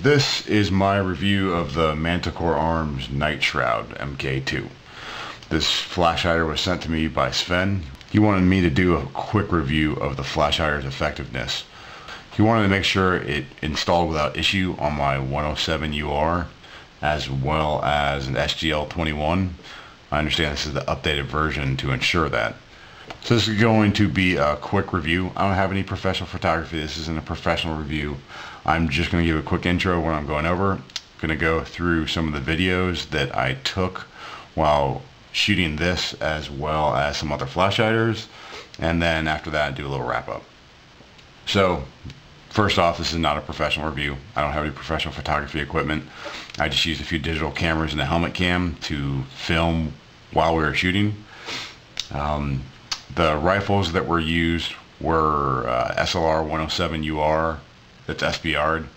This is my review of the Manticore Arms NightShroud MKII. This flash hider was sent to me by Sven. He wanted me to do a quick review of the flash hider's effectiveness. He wanted to make sure it installed without issue on my 107 UR as well as an SGL21. I understand this is the updated version to ensure that. So this is going to be a quick review. I don't have any professional photography. This isn't a professional review. I'm just going to give a quick intro of what I'm going over. I'm going to go through some of the videos that I took while shooting this as well as some other flash hiders, and then after that do a little wrap up. So first off, this is not a professional review. I don't have any professional photography equipment. I just used a few digital cameras and a helmet cam to film while we were shooting. The rifles that were used were SLR 107 UR that's SBR'd,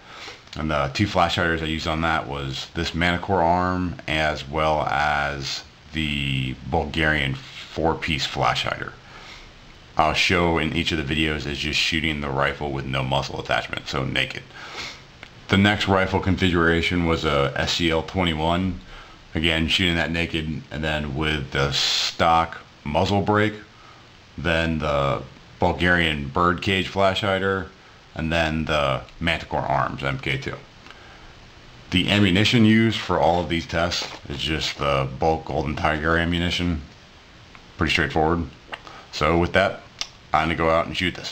and the two flash hiders I used on that was this Manticore Arm as well as the Bulgarian 4-piece flash hider. I'll show in each of the videos as just shooting the rifle with no muzzle attachment, so naked. The next rifle configuration was a SGL21, again shooting that naked, and then with the stock muzzle brake, then the Bulgarian birdcage flash hider, and then the Manticore Arms MKII. The ammunition used for all of these tests is just the bulk Golden Tiger ammunition. Pretty straightforward. So with that, I'm gonna go out and shoot this.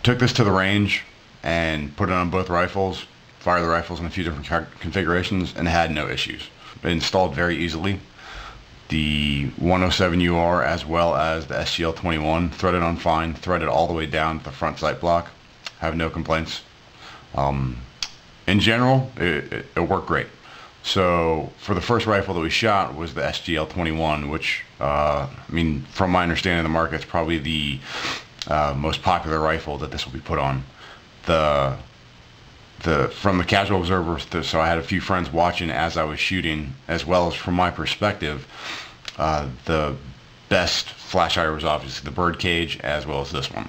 Took this to the range and put it on both rifles, fired the rifles in a few different configurations, and had no issues. It installed very easily. The 107 UR as well as the SGL21 threaded on fine, threaded all the way down to the front sight block. Have no complaints. In general, it worked great. So for the first rifle that we shot was the SGL21, which I mean, from my understanding of the market, it's probably the most popular rifle that this will be put on. From the casual observer, so I had a few friends watching as I was shooting, as well as from my perspective, the best flash hider was obviously the birdcage as well as this one.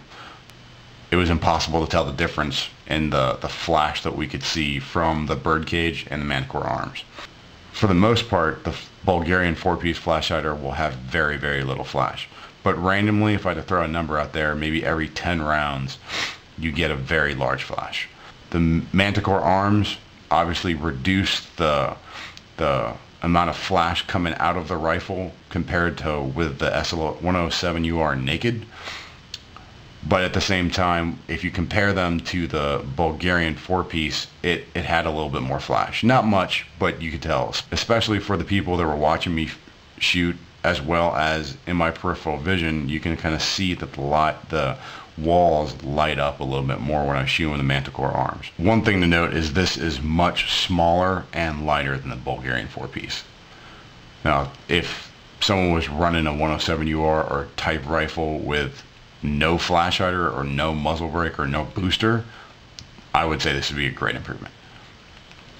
It was impossible to tell the difference in the flash that we could see from the birdcage and the Manticore Arms. For the most part, the Bulgarian 4-piece flash hider will have very, very little flash. But randomly, if I had to throw a number out there, maybe every 10 rounds, you get a very large flash. The Manticore Arms obviously reduced the amount of flash coming out of the rifle compared to with the SL107 UR naked. But at the same time, if you compare them to the Bulgarian 4-piece, it had a little bit more flash. Not much, but you could tell, especially for the people that were watching me shoot, as well as in my peripheral vision, you can kind of see that the walls light up a little bit more when I shoot with the Manticore Arms. One thing to note is this is much smaller and lighter than the Bulgarian 4-piece. Now, if someone was running a 107 UR or type rifle with no flash hider or no muzzle brake or no booster, I would say this would be a great improvement.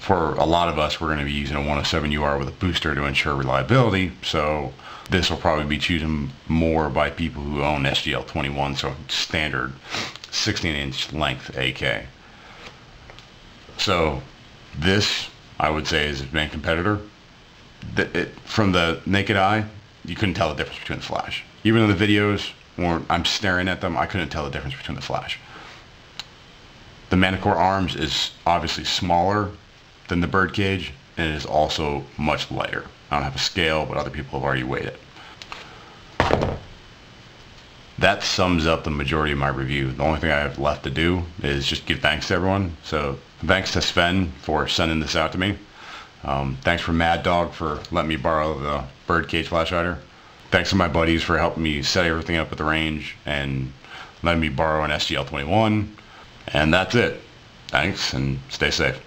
For a lot of us, we're going to be using a 107 UR with a booster to ensure reliability, so this will probably be chosen more by people who own SGL21, so standard 16-inch length AK. So this, I would say, is its main competitor. From the naked eye, you couldn't tell the difference between the flash. Even though the videos weren't, I'm staring at them, I couldn't tell the difference between the flash. The Manticore Arms is obviously smaller than the Birdcage, and it is also much lighter. I don't have a scale, but other people have already weighed it. That sums up the majority of my review. The only thing I have left to do is just give thanks to everyone. So thanks to Sven for sending this out to me. Thanks for Mad Dog for letting me borrow the Birdcage flash hider. Thanks to my buddies for helping me set everything up at the range and letting me borrow an SGL21. And that's it. Thanks, and stay safe.